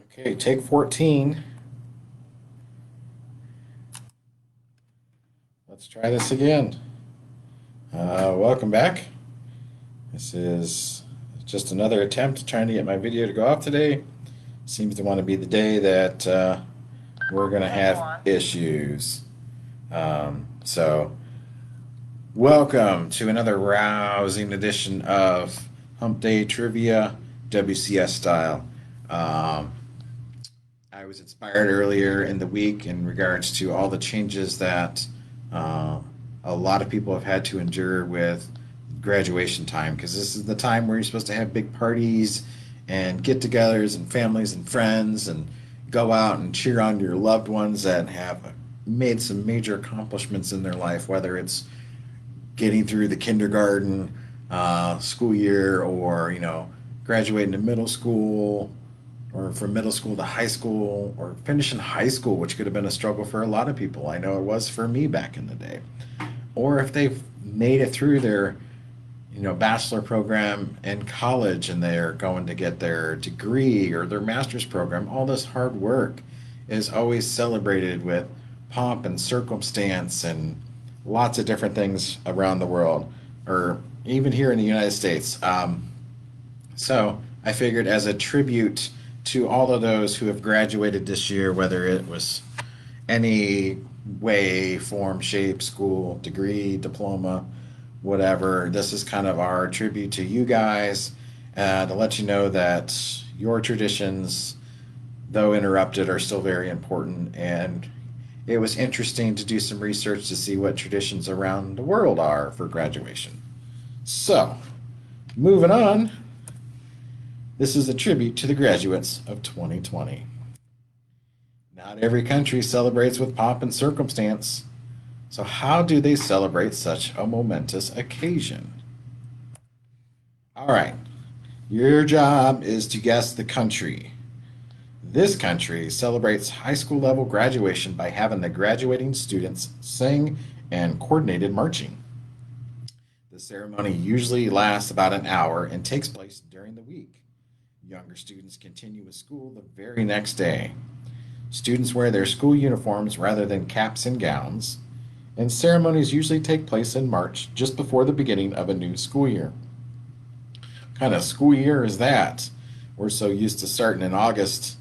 Okay, take 14. Let's try this again. Welcome back. This is just another attempt at trying to get my video to go off today. Seems to want to be the day that we're going to have issues. So, welcome to another rousing edition of Hump Day Trivia, WCS style. Um, I was inspired earlier in the week in regards to all the changes that uh, a lot of people have had to endure with graduation time, because this is the time where you're supposed to have big parties and get-togethers and families and friends and go out and cheer on your loved ones that have made some major accomplishments in their life, whether it's getting through the kindergarten school year, or graduating to middle school, or from middle school to high school, or finishing high school, which could have been a struggle for a lot of people. I know it was for me back in the day. Or if they've made it through their bachelor program in college and they're going to get their degree or their master's program, all this hard work is always celebrated with pomp and circumstance and lots of different things around the world, or even here in the United States. So I figured, as a tribute to all of those who have graduated this year, whether it was any way, form, shape, school, degree, diploma, whatever, this is kind of our tribute to you guys, to let you know that your traditions, though interrupted, are still very important. And it was interesting to do some research to see what traditions around the world are for graduation. So, moving on, this is a tribute to the graduates of 2020. Not every country celebrates with pomp and circumstance. So, how do they celebrate such a momentous occasion? All right, your job is to guess the country. This country celebrates high school level graduation by having the graduating students sing and coordinated marching. The ceremony usually lasts about an hour and takes place during the week. Younger students continue with school the very next day. Students wear their school uniforms rather than caps and gowns, and ceremonies usually take place in March, just before the beginning of a new school year. What kind of school year is that? We're so used to starting in August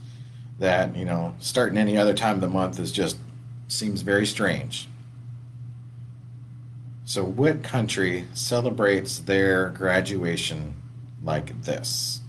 that, starting any other time of the month is just seems very strange. So, what country celebrates their graduation like this?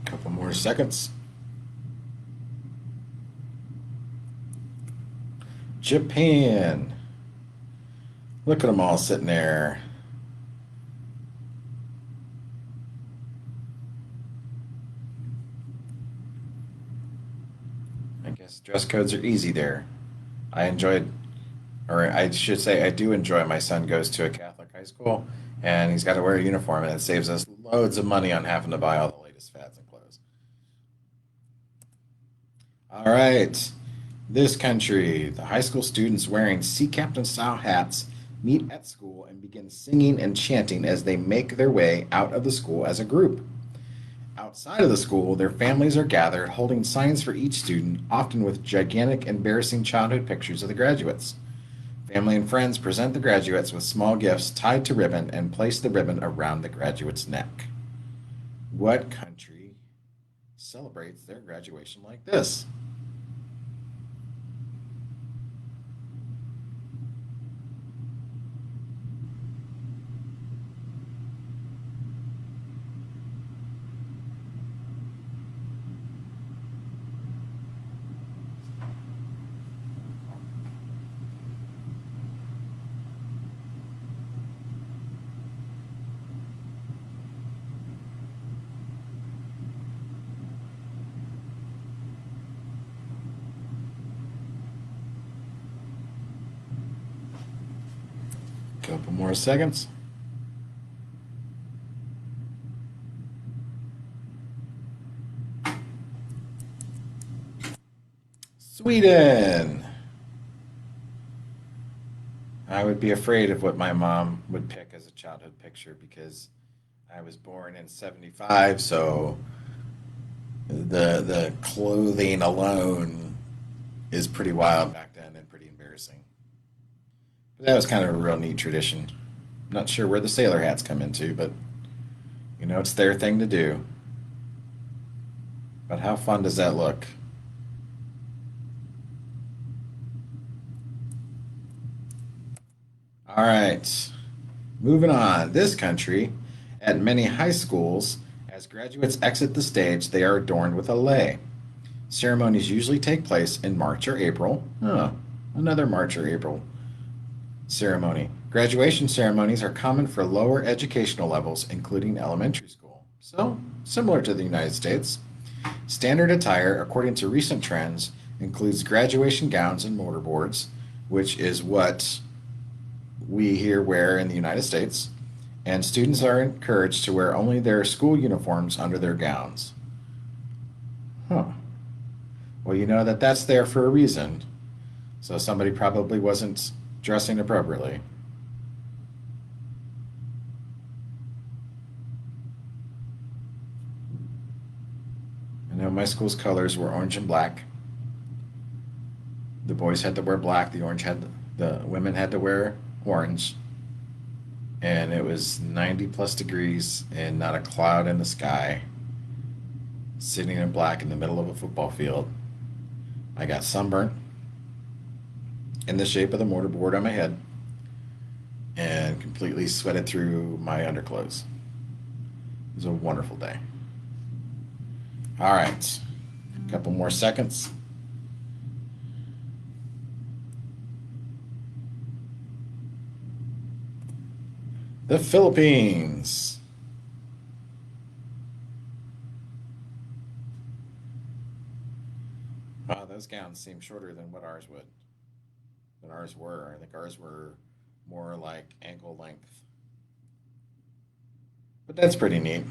Couple more seconds. Japan. Look at them all sitting there. I guess dress codes are easy there. I enjoyed, or I should say, I do enjoy. My son goes to a Catholic high school, and he's got to wear a uniform, and it saves us loads of money on having to buy all the latest fads and clothes. All right. This country, the high school students wearing sea captain style hats meet at school and begin singing and chanting as they make their way out of the school as a group. Outside of the school, their families are gathered, holding signs for each student, often with gigantic, embarrassing childhood pictures of the graduates. Family and friends present the graduates with small gifts tied to ribbon and place the ribbon around the graduate's neck. What country celebrates their graduation like this? Couple more seconds. Sweden. I would be afraid of what my mom would pick as a childhood picture because I was born in 75, so the clothing alone is pretty wild back then and pretty embarrassing. But that was kind of a real neat tradition. Not sure where the sailor hats come into, but it's their thing to do. But how fun does that look? All right, moving on. This country, at many high schools, as graduates exit the stage, they are adorned with a lei. Ceremonies usually take place in March or April. Huh, another March or April ceremony. Graduation ceremonies are common for lower educational levels, including elementary school. So, similar to the United States. Standard attire, according to recent trends, includes graduation gowns and mortarboards, which is what we here wear in the United States, and students are encouraged to wear only their school uniforms under their gowns. Huh. Well, that's there for a reason. So somebody probably wasn't dressing appropriately. I know my school's colors were orange and black. The boys had to wear black. The women had to wear orange. And it was 90 plus degrees and not a cloud in the sky. Sitting in black in the middle of a football field. I got sunburnt in the shape of the mortarboard on my head and completely sweated through my underclothes. It was a wonderful day. All right, a couple more seconds. The Philippines. Wow, those gowns seem shorter than what ours would. Than ours were. I think ours were more like ankle length. But that's pretty neat.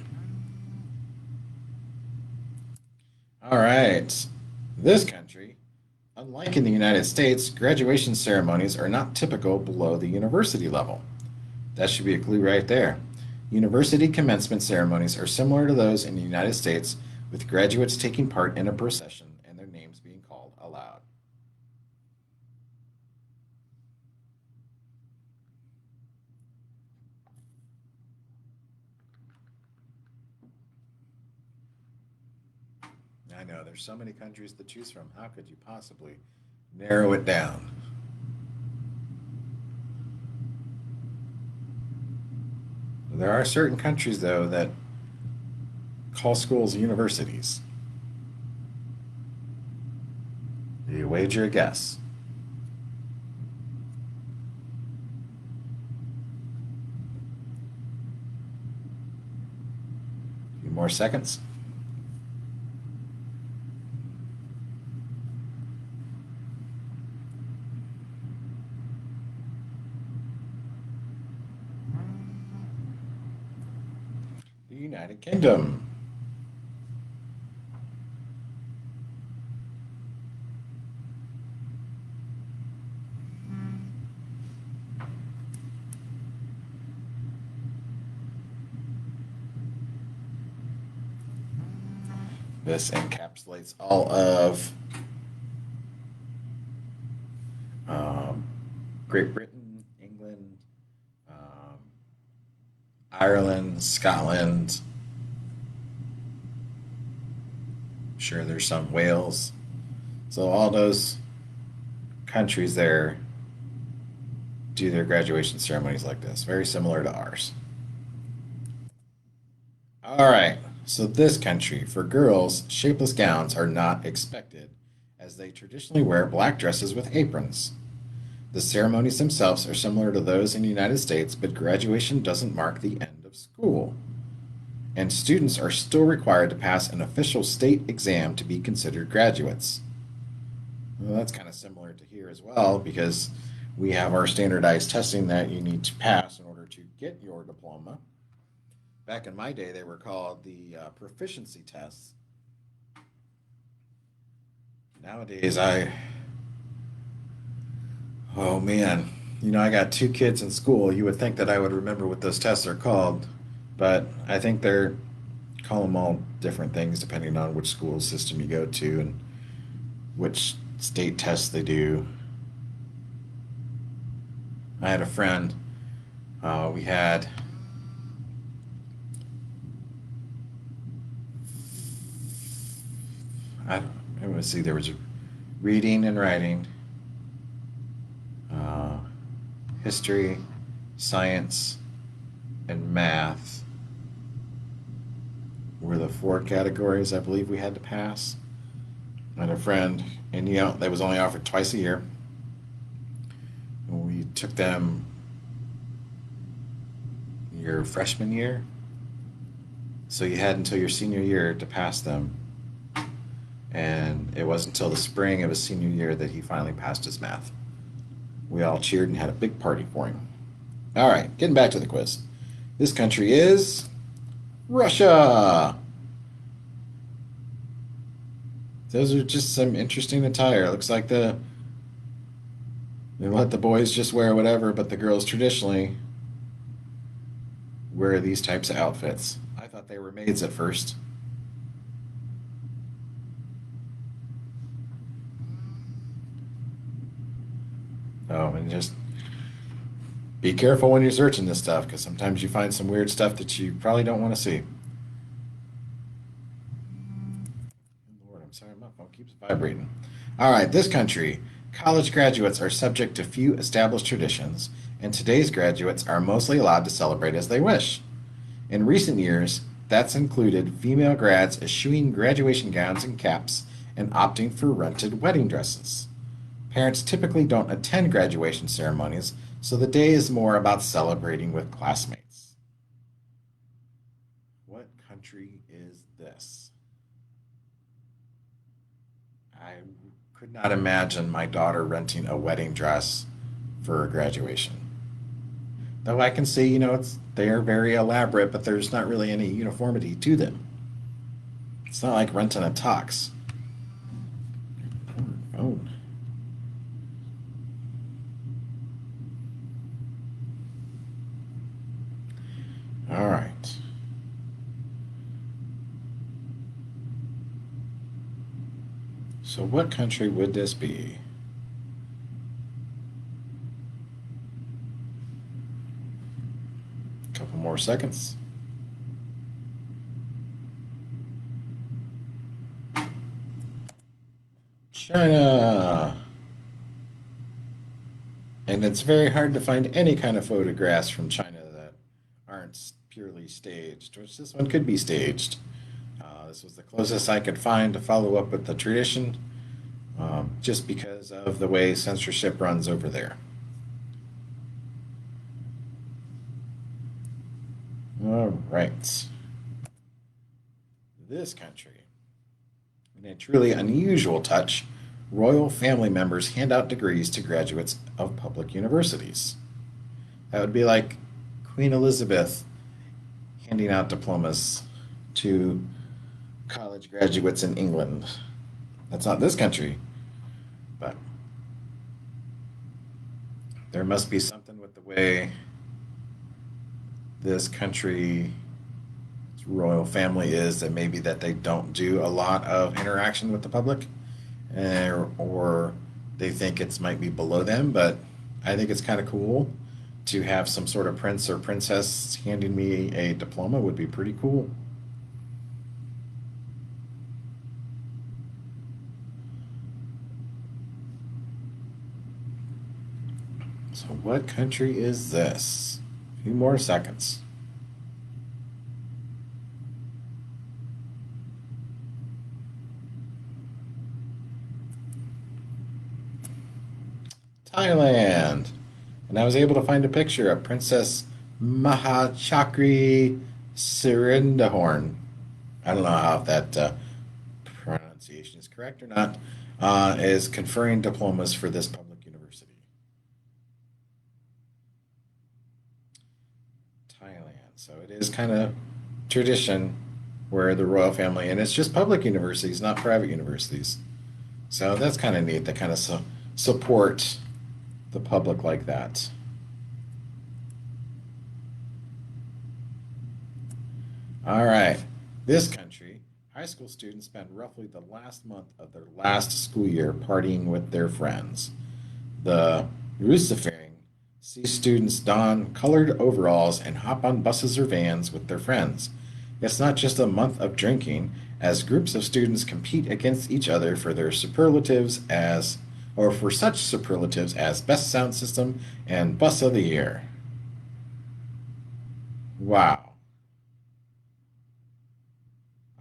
All right. This country, unlike in the United States, graduation ceremonies are not typical below the university level. That should be a clue right there. University commencement ceremonies are similar to those in the United States, with graduates taking part in a procession and their names being called aloud. I know there's so many countries to choose from. How could you possibly narrow it down? There are certain countries, though, that call schools universities. Do you wager a guess? A few more seconds. The United Kingdom. This encapsulates all of um, Great Britain, England, um, Ireland, Scotland. I'm sure there's some Wales. So all those countries there do their graduation ceremonies like this, very similar to ours. All right. So this country, for girls, shapeless gowns are not expected, as they traditionally wear black dresses with aprons. The ceremonies themselves are similar to those in the United States, but graduation doesn't mark the end of school. And students are still required to pass an official state exam to be considered graduates. Well, that's kind of similar to here as well, because we have our standardized testing that you need to pass in order to get your diploma. Back in my day, they were called the proficiency tests. Nowadays, oh man, I got two kids in school. You would think that I would remember what those tests are called, but I think they're call them all different things depending on which school system you go to and which state tests they do. I had a friend. We had let me see. There was reading and writing, uh, history, science, and math were the four categories I believe we had to pass. I had a friend, and that was only offered twice a year. We took them your freshman year, so you had until your senior year to pass them. And it wasn't until the spring of his senior year that he finally passed his math. We all cheered and had a big party for him. All right, getting back to the quiz. This country is Russia. Those are just some interesting attire. It looks like they let the boys just wear whatever, but the girls traditionally wear these types of outfits. I thought they were maids at first. Oh, and just be careful when you're searching this stuff because sometimes you find some weird stuff that you probably don't want to see. Lord, I'm sorry, my phone keeps vibrating. All right, this country, college graduates are subject to few established traditions, and today's graduates are mostly allowed to celebrate as they wish. In recent years, that's included female grads eschewing graduation gowns and caps and opting for rented wedding dresses. Parents typically don't attend graduation ceremonies, so the day is more about celebrating with classmates. What country is this? I could not imagine my daughter renting a wedding dress for a graduation. Though I can see, they are very elaborate, but there's not really any uniformity to them. It's not like renting a tux. Oh. All right. So what country would this be? A couple more seconds. China. And it's very hard to find any kind of photographs from China that aren't purely staged, which this one could be staged. This was the closest I could find to follow up with the tradition, just because of the way censorship runs over there. All right. This country, in a truly unusual touch, royal family members hand out degrees to graduates of public universities. That would be like Queen Elizabeth handing out diplomas to college graduates in England. That's not this country, but there must be something with the way this country's royal family is that maybe that they don't do a lot of interaction with the public, or they think it might be below them. But I think it's kind of cool to have some sort of prince or princess handing me a diploma would be pretty cool. So what country is this? A few more seconds. Thailand. And I was able to find a picture of Princess Mahachakri Sirindahorn. I don't know how that pronunciation is correct or not, is conferring diplomas for this public university. Thailand. So it is kind of tradition where the royal family, and it's just public universities, not private universities. So that's kind of neat. They kind of support the public like that. All right. This country, high school students spend roughly the last month of their last school year partying with their friends. The Rusifering sees students don colored overalls and hop on buses or vans with their friends. It's not just a month of drinking, as groups of students compete against each other for their superlatives as or for such superlatives as best sound system and bus of the year. Wow.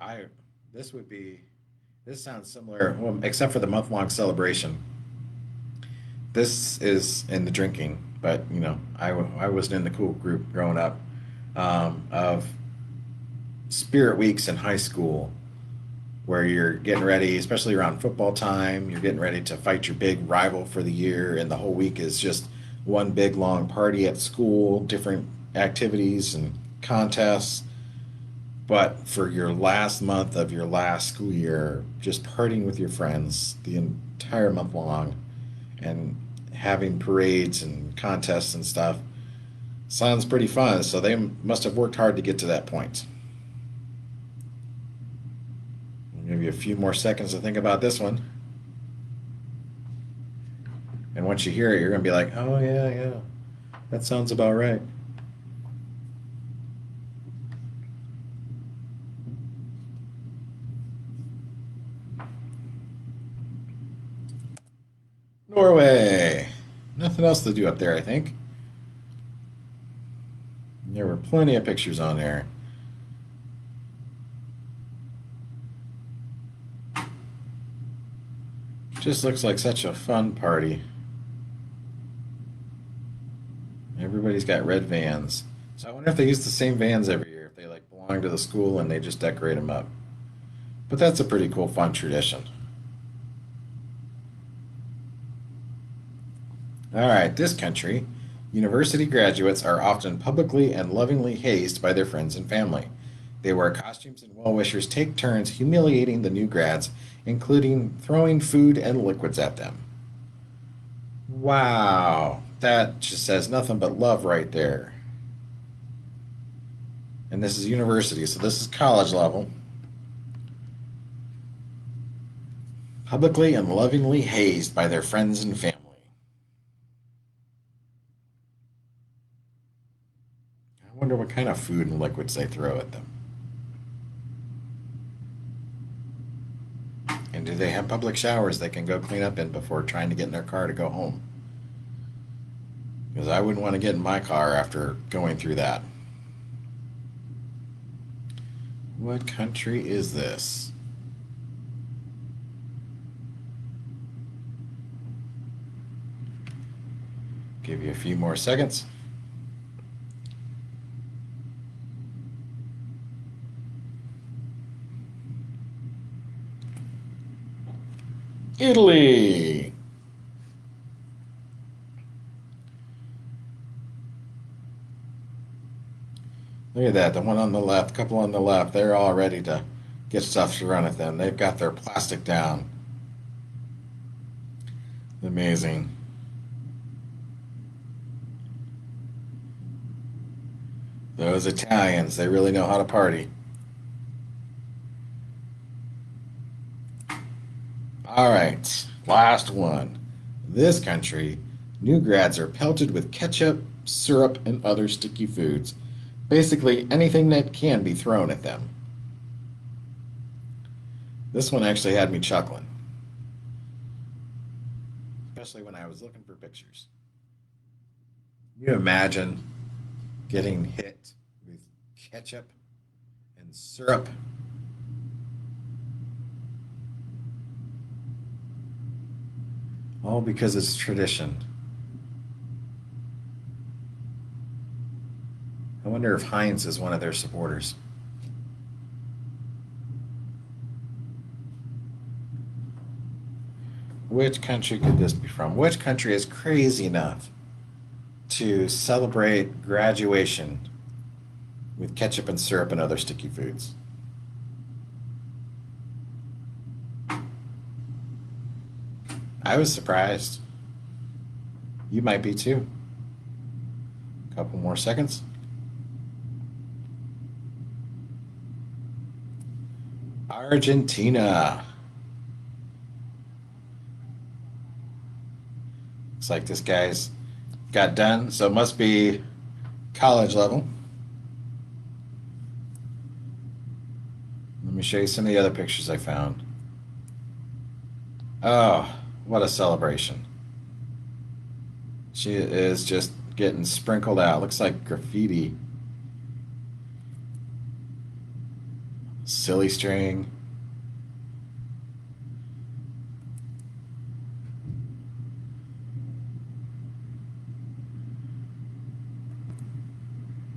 I this would be this sounds similar, well, except for the month-long celebration. This is in the drinking, but I wasn't in the cool group growing up of spirit weeks in high school where you're getting ready, especially around football time, you're getting ready to fight your big rival for the year, and the whole week is just one big long party at school, different activities and contests. But for your last month of your last school year, just partying with your friends the entire month long and having parades and contests and stuff sounds pretty fun. So they must have worked hard to get to that point. I'll give you a few more seconds to think about this one. And once you hear it, you're going to be like, oh, yeah, yeah, that sounds about right. Norway. Nothing else to do up there, I think. There were plenty of pictures on there. Just looks like such a fun party. Everybody's got red vans. So I wonder if they use the same vans every year, if they like belong to the school and they just decorate them up. But that's a pretty cool, fun tradition. All right, this country, university graduates are often publicly and lovingly hazed by their friends and family. They wear costumes and well wishers take turns humiliating the new grads, including throwing food and liquids at them. Wow, that just says nothing but love right there. And this is university, so this is college level. Publicly and lovingly hazed by their friends and family. I wonder what kind of food and liquids they throw at them. And do they have public showers they can go clean up in before trying to get in their car to go home? Because I wouldn't want to get in my car after going through that. What country is this? Give you a few more seconds. Italy. Look at that, the one on the left, couple on the left, they're all ready to get stuff thrown at them. They've got their plastic down. Amazing. Those Italians, they really know how to party. All right, last one. This country, new grads are pelted with ketchup, syrup, and other sticky foods. Basically, anything that can be thrown at them. This one actually had me chuckling, especially when I was looking for pictures. Can you imagine getting hit with ketchup and syrup? All because it's tradition. I wonder if Heinz is one of their supporters. Which country could this be from? Which country is crazy enough to celebrate graduation with ketchup and syrup and other sticky foods. I was surprised. You might be too. A couple more seconds. Argentina. Looks like this guy's got done, so it must be college level. Let me show you some of the other pictures I found. Oh, what a celebration. She is just getting sprinkled out. Looks like graffiti. Silly string.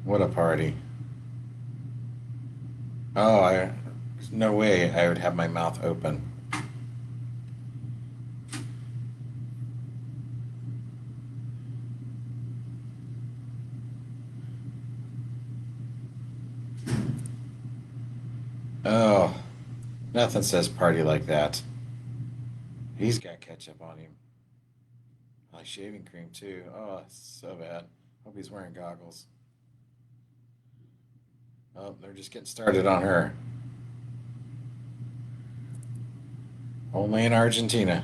What a party. There's no way I would have my mouth open. Oh, nothing says party like that. He's got ketchup on him. Like shaving cream too. Oh, so bad. Hope he's wearing goggles. Oh, they're just getting started on her. Only in Argentina.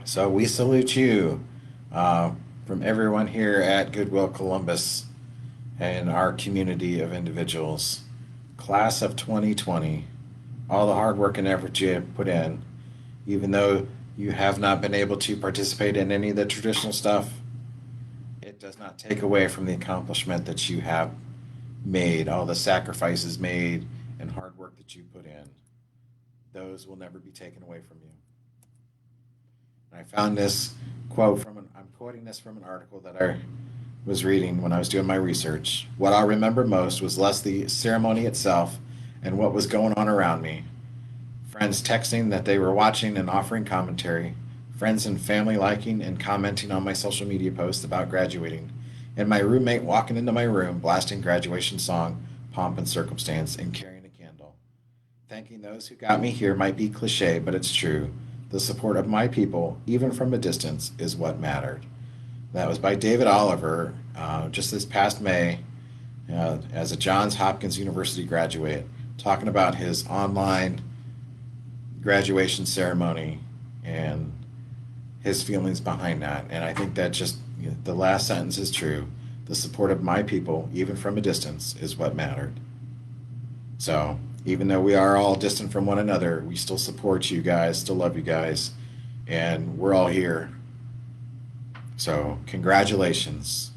So we salute you from everyone here at Goodwill Columbus and our community of individuals. Class of 2020, all the hard work and effort you have put in, even though you have not been able to participate in any of the traditional stuff, it does not take away from the accomplishment that you have made, all the sacrifices made and hard work that you put in. Those will never be taken away from you. And I found this quote I'm quoting this from an article that I was reading when I was doing my research. What I remember most was less the ceremony itself and what was going on around me. Friends texting that they were watching and offering commentary, friends and family liking and commenting on my social media posts about graduating, and my roommate walking into my room blasting graduation song, Pomp and Circumstance, and carrying a candle. Thanking those who got me here might be cliche, but it's true. The support of my people, even from a distance, is what mattered. That was by David Oliver, just this past May, as a Johns Hopkins University graduate, talking about his online graduation ceremony and his feelings behind that. And I think that just the last sentence is true. The support of my people, even from a distance, is what mattered. So even though we are all distant from one another, we still support you guys, still love you guys, and we're all here. So congratulations.